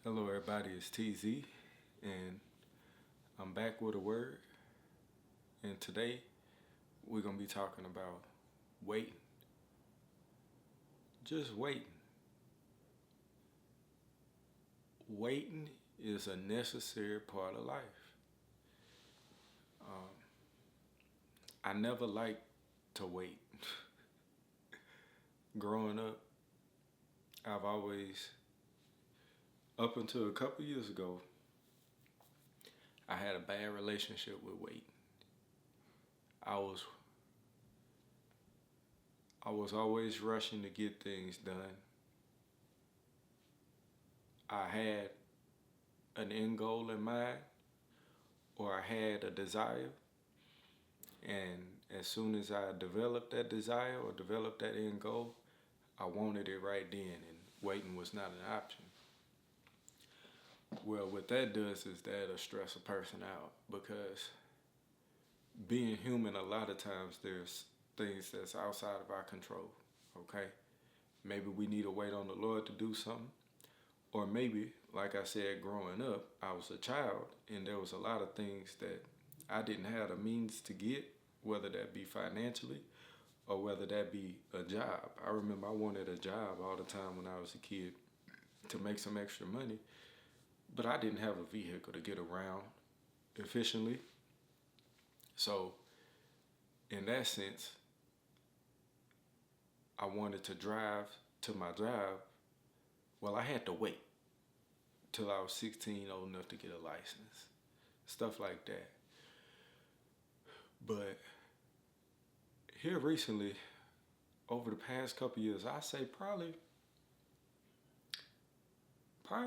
Hello, everybody. It's TZ, and I'm back with a word. And today we're gonna be talking about waiting. Just waiting. Waiting is a necessary part of life. Um, I never liked to wait. Growing up, I've always, up until a couple years ago, I had a bad relationship with waiting. I was I was always rushing to get things done. I had an end goal in mind, or I had a desire, and as soon as I developed that desire or developed that end goal, I wanted it right then, and waiting was not an option. Well, what that does is that'll stress a person out because being human, a lot of times there's things that's outside of our control. Okay, maybe we need to wait on the Lord to do something, or maybe, like I said, growing up, I was a child, and there was a lot of things that I didn't have the means to get, whether that be financially or whether that be a job. I remember I wanted a job all the time when I was a kid to make some extra money, but I didn't have a vehicle to get around efficiently. So, in that sense, I wanted to drive to my job. Well, I had to wait till I was 16, old enough to get a license, stuff like that. But here recently, over the past couple years, I say probably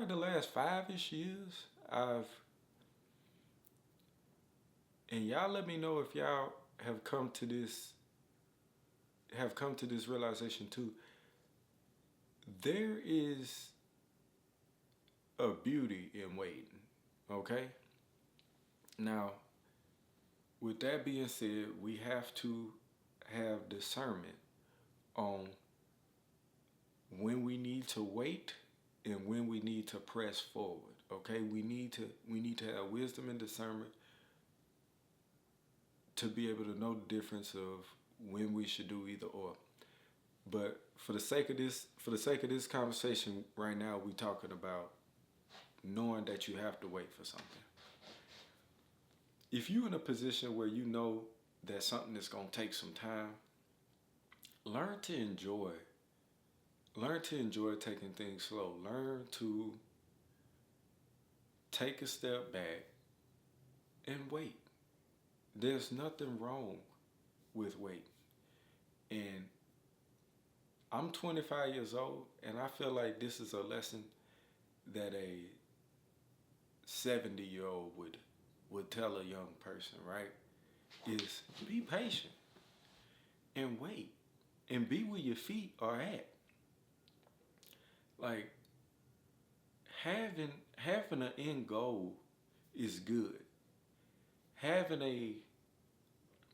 the last 5-ish years, I've and y'all let me know if y'all have come to this realization too. There is a beauty in waiting. Okay? Now, with that being said, we have to have discernment on when we need to wait and when we need to press forward. Okay? We need to have wisdom and discernment to be able to know the difference of when we should do either or. But for the sake of this conversation right now, we talking about knowing that you have to wait for something. If you're in a position where you know that something is gonna take some time, learn to enjoy. Learn to enjoy taking things slow. Learn to take a step back and wait. There's nothing wrong with waiting. And I'm 25 years old, and I feel like this is a lesson that a 70-year-old would tell a young person, right? Is be patient and wait and be where your feet are at. Like having an end goal is good. Having a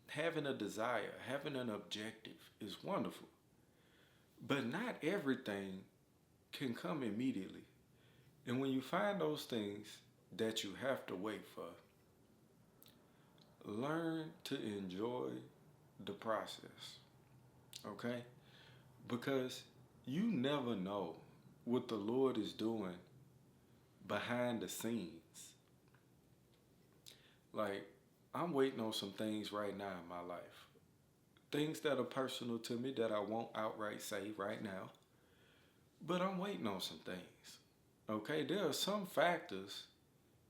having a desire, having an objective is wonderful. But not everything can come immediately. And when you find those things that you have to wait for, learn to enjoy the process. Okay? Because you never know what the Lord is doing behind the scenes. Like, I'm waiting on some things right now in my life. Things that are personal to me that I won't outright say right now. But I'm waiting on some things. Okay? There are some factors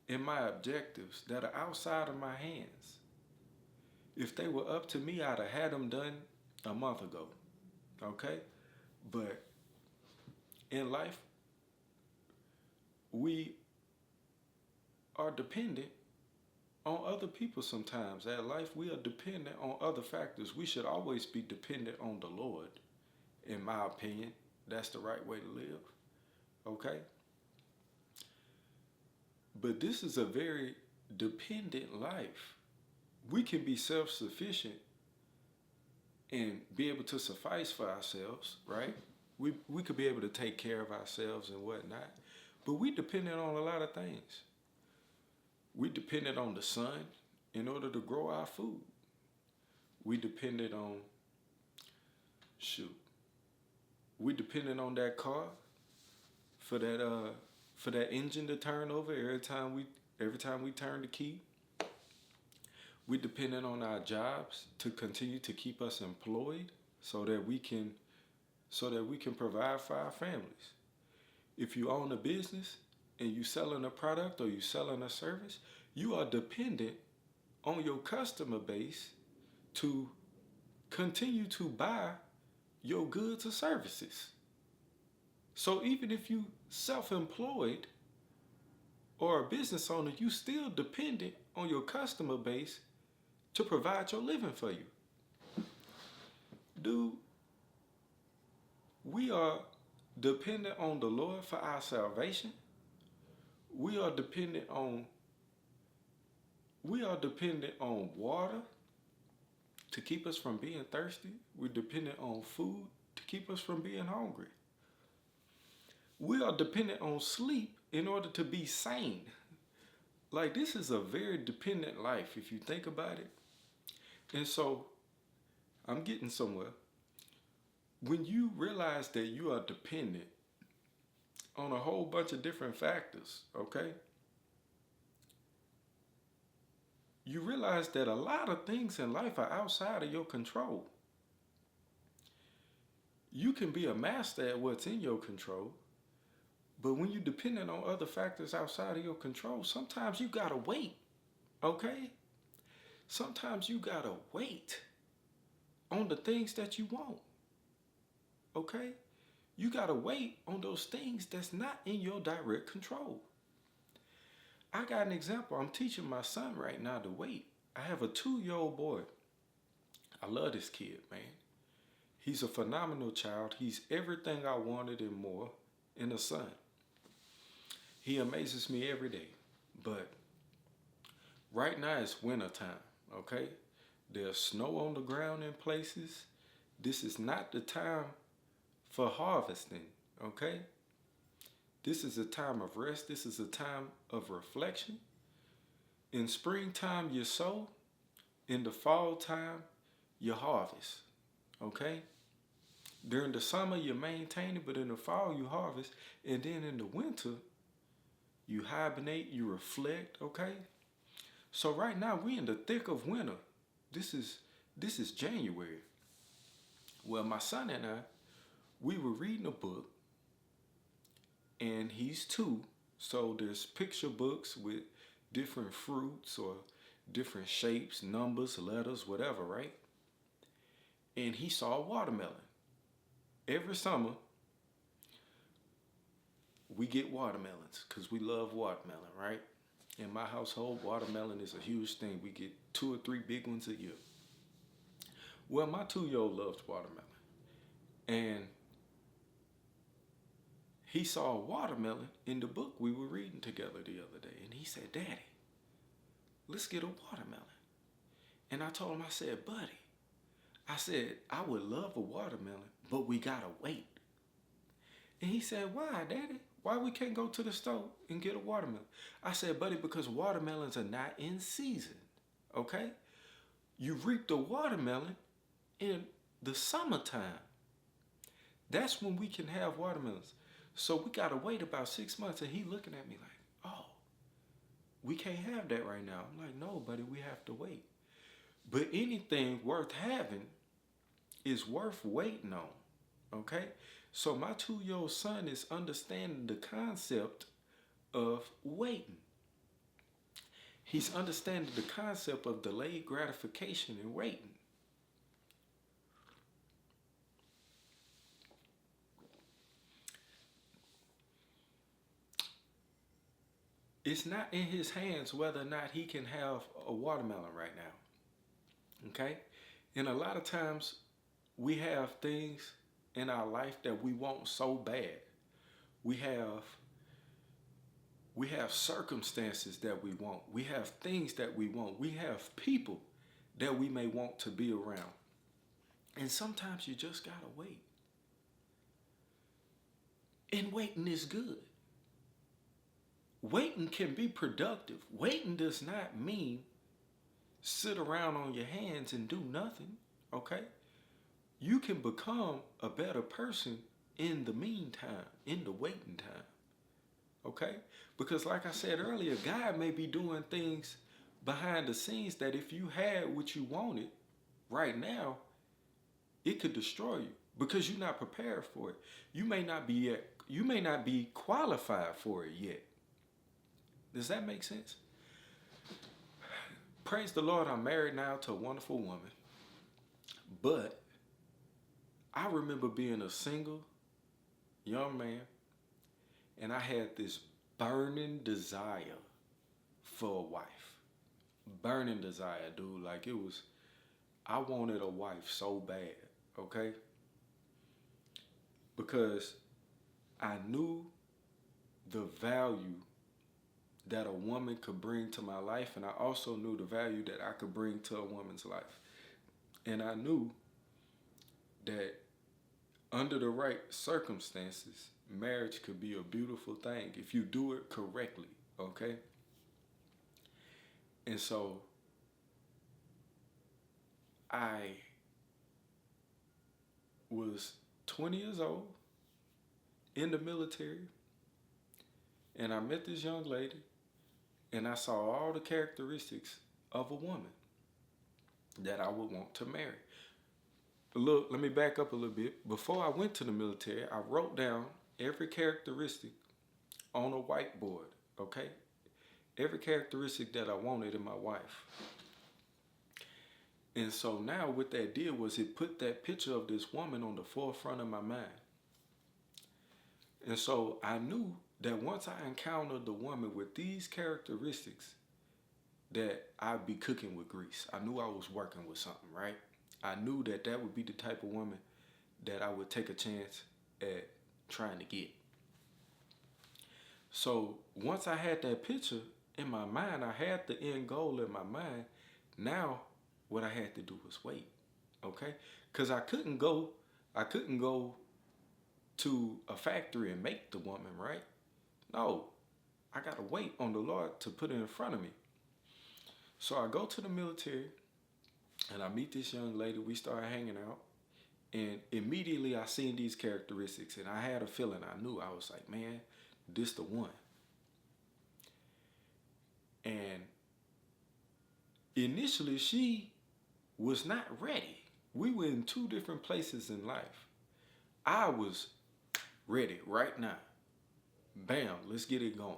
in my objectives that are outside of my hands. If they were up to me, I'd have had them done a month ago. Okay? But in life, we are dependent on other people sometimes. At life, we are dependent on other factors. We should always be dependent on the Lord, in my opinion. That's the right way to live. Okay? But this is a very dependent life. We can be self sufficient and be able to suffice for ourselves, right? We could be able to take care of ourselves and whatnot. But we depended on a lot of things. We depended on the sun in order to grow our food. We depended on, shoot, we depended on that car for that engine to turn over every time we turn the key. We depended on our jobs to continue to keep us employed so that we can provide for our families. If you own a business and you selling a product or you selling a service, you are dependent on your customer base to continue to buy your goods or services. So even if you self-employed or a business owner, you still dependent on your customer base to provide your living for you. Dude, we are dependent on the Lord for our salvation. We are dependent on water to keep us from being thirsty. We're dependent on food to keep us from being hungry. We are dependent on sleep in order to be sane. Like, this is a very dependent life if you think about it. And so, I'm getting somewhere. When you realize that you are dependent on a whole bunch of different factors, okay? You realize that a lot of things in life are outside of your control. You can be a master at what's in your control, but when you're dependent on other factors outside of your control, sometimes you gotta wait, okay? Sometimes you gotta wait on the things that you want, okay? You gotta wait on those things that's not in your direct control. I got an example. I'm teaching my son right now to wait. I have a 2-year-old boy. I love this kid, man. He's a phenomenal child. He's everything I wanted and more in a son. He amazes me every day. But right now it's winter time, okay? There's snow on the ground in places. This is not the time for harvesting, okay? This is a time of rest. This is a time of reflection. In springtime, you sow. In the fall time, you harvest, okay? During the summer, you maintain it, but in the fall, you harvest. And then in the winter, you hibernate, you reflect, okay? So right now, we're in the thick of winter. This is January. Well, my son and I, we were reading a book, and he's 2, so there's picture books with different fruits or different shapes, numbers, letters, whatever, right? And he saw a watermelon. Every summer, we get watermelons because we love watermelon, right? In my household, watermelon is a huge thing. We get 2 or 3 big ones a year. Well, my 2-year-old loves watermelon. And he saw a watermelon in the book we were reading together the other day. And he said, "Daddy, let's get a watermelon." And I told him, I said, "Buddy," I said, "I would love a watermelon, but we gotta wait." And he said, "Why, Daddy? Why we can't go to the store and get a watermelon?" I said, "Buddy, because watermelons are not in season, okay? You reap the watermelon in the summertime. That's when we can have watermelons. So we gotta wait about 6 months." And he looking at me like, "Oh, we can't have that right now." I'm like, "No, buddy, we have to wait." But anything worth having is worth waiting on, okay? So my 2-year-old son is understanding the concept of waiting. He's understanding the concept of delayed gratification and waiting. It's not in his hands whether or not he can have a watermelon right now, okay? And a lot of times we have things in our life that we want so bad. We have circumstances that we want. We have things that we want. We have people that we may want to be around. And sometimes you just gotta wait. And waiting is good. waiting can be productive. Waiting does not mean sit around on your hands and do nothing, okay? You can become a better person in the meantime, in the waiting time, okay? Because like I said earlier, God may be doing things behind the scenes that if you had what you wanted right now, it could destroy you because you're not prepared for it. You may not be qualified for it yet. Does that make sense? Praise the Lord, I'm married now to a wonderful woman. But I remember being a single young man, and I had this burning desire for a wife. Burning desire, dude. Like I wanted a wife so bad, okay? Because I knew the value that a woman could bring to my life, and I also knew the value that I could bring to a woman's life. And I knew that under the right circumstances, marriage could be a beautiful thing if you do it correctly, okay? And so I was 20 years old, in the military, and I met this young lady, and I saw all the characteristics of a woman that I would want to marry. Look, let me back up a little bit. Before I went to the military, I wrote down every characteristic on a whiteboard, okay? Every characteristic that I wanted in my wife. And so now what that did was it put that picture of this woman on the forefront of my mind. And so I knew that once I encountered the woman with these characteristics, that I'd be cooking with grease. I knew I was working with something, right? I knew that that would be the type of woman that I would take a chance at trying to get. So once I had that picture in my mind, I had the end goal in my mind. Now what I had to do was wait, okay? Because I couldn't go to a factory and make the woman, right? No, I got to wait on the Lord to put it in front of me. So I go to the military and I meet this young lady. We start hanging out, and immediately I seen these characteristics, and I had a feeling. I knew. I was like, man, this the one. And initially she was not ready. We were in two different places in life. I was ready right now. Bam, let's get it going.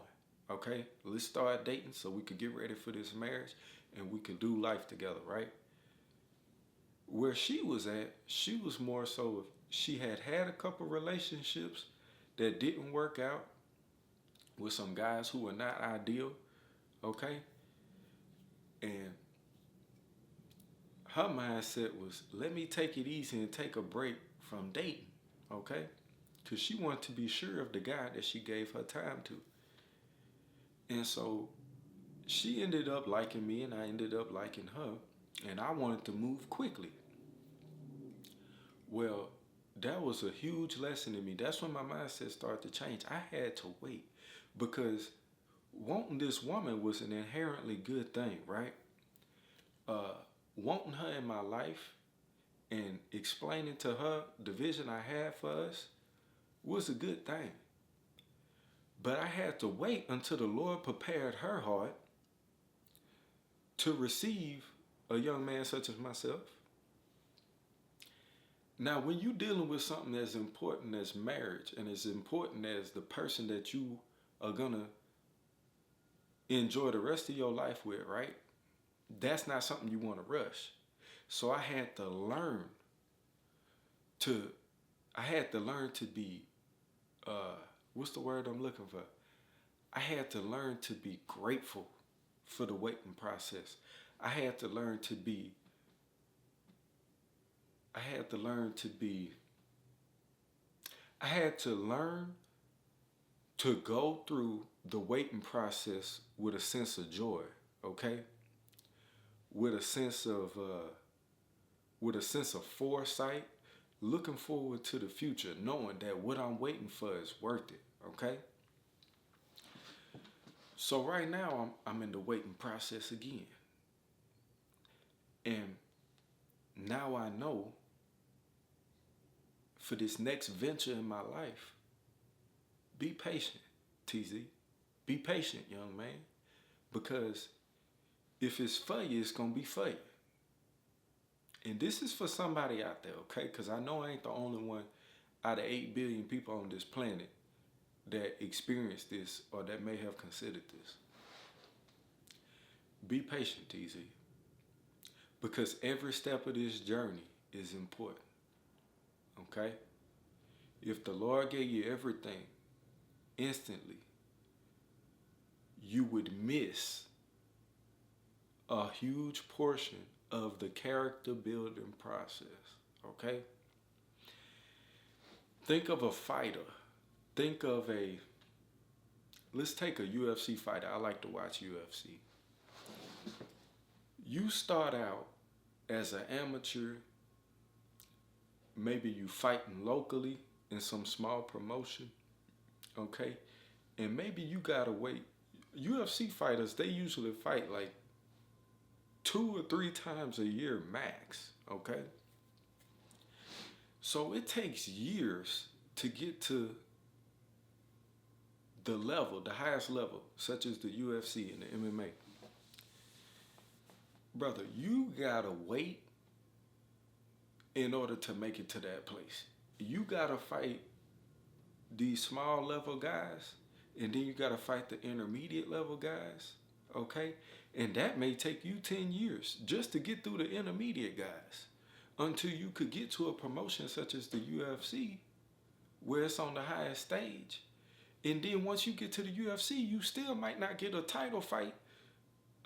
Okay, let's start dating so we could get ready for this marriage and we could do life together, right? Where she was at, she was more so, she had a couple relationships that didn't work out with some guys who were not ideal, okay? And her mindset was, let me take it easy and take a break from dating, okay? Because she wanted to be sure of the guy that she gave her time to. And so she ended up liking me and I ended up liking her, and I wanted to move quickly. Well, that was a huge lesson in me. That's when my mindset started to change. I had to wait because wanting this woman was an inherently good thing, right? Wanting her in my life and explaining to her the vision I had for us was a good thing. But I had to wait until the Lord prepared her heart to receive a young man such as myself. Now, when you're dealing with something as important as marriage and as important as the person that you are going to enjoy the rest of your life with, right? That's not something you want to rush. So I had to learn to be, what's the word I'm looking for? I had to learn to be grateful for the waiting process. I had to learn to go through the waiting process with a sense of joy, okay? With a sense of foresight, looking forward to the future, knowing that what I'm waiting for is worth it, okay? So right now I'm in the waiting process again. And now I know for this next venture in my life, be patient, TZ. Be patient, young man. Because if it's for you, it's going to be for you. And this is for somebody out there, okay? Because I know I ain't the only one out of 8 billion people on this planet that experienced this or that may have considered this. Be patient, TZ. Because every step of this journey is important, okay? If the Lord gave you everything instantly, you would miss a huge portion of the character building process, okay? Think of a fighter. Think of let's take a UFC fighter. I like to watch UFC. You start out as an amateur, maybe you fighting locally in some small promotion, okay? And maybe you gotta wait. UFC fighters, they usually fight like 2 or 3 times a year max, okay? So it takes years to get to the level, the highest level, such as the UFC and the MMA. Brother, you gotta wait in order to make it to that place. You gotta fight these small level guys, and then you gotta fight the intermediate level guys, okay? And that may take you 10 years just to get through the intermediate guys until you could get to a promotion such as the UFC where it's on the highest stage. And then once you get to the UFC, you still might not get a title fight,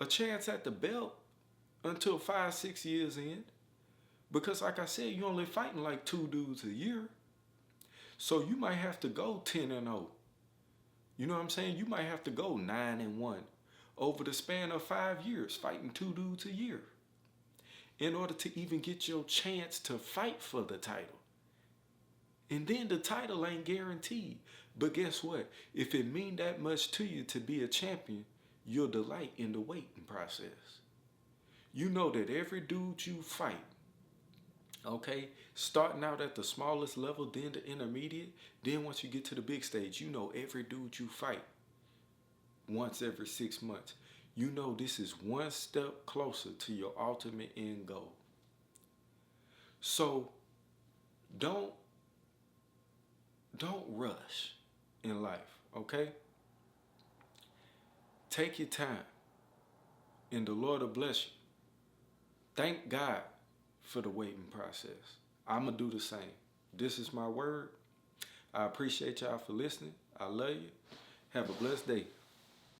a chance at the belt until 5-6 years in. Because like I said, you're only fighting like 2 dudes a year. So you might have to go 10-0. You know what I'm saying? You might have to go 9-1 over the span of 5 years, fighting 2 dudes a year in order to even get your chance to fight for the title. And then the title ain't guaranteed. But guess what? If it mean that much to you to be a champion, you'll delight in the waiting process. You know that every dude you fight, okay, starting out at the smallest level, then the intermediate, then once you get to the big stage, you know every dude you fight once every 6 months. You know this is one step closer to your ultimate end goal. So don't rush in life, okay? Take your time, and the Lord will bless you. Thank God for the waiting process. I'm going to do the same. This is my word. I appreciate y'all for listening. I love you. Have a blessed day.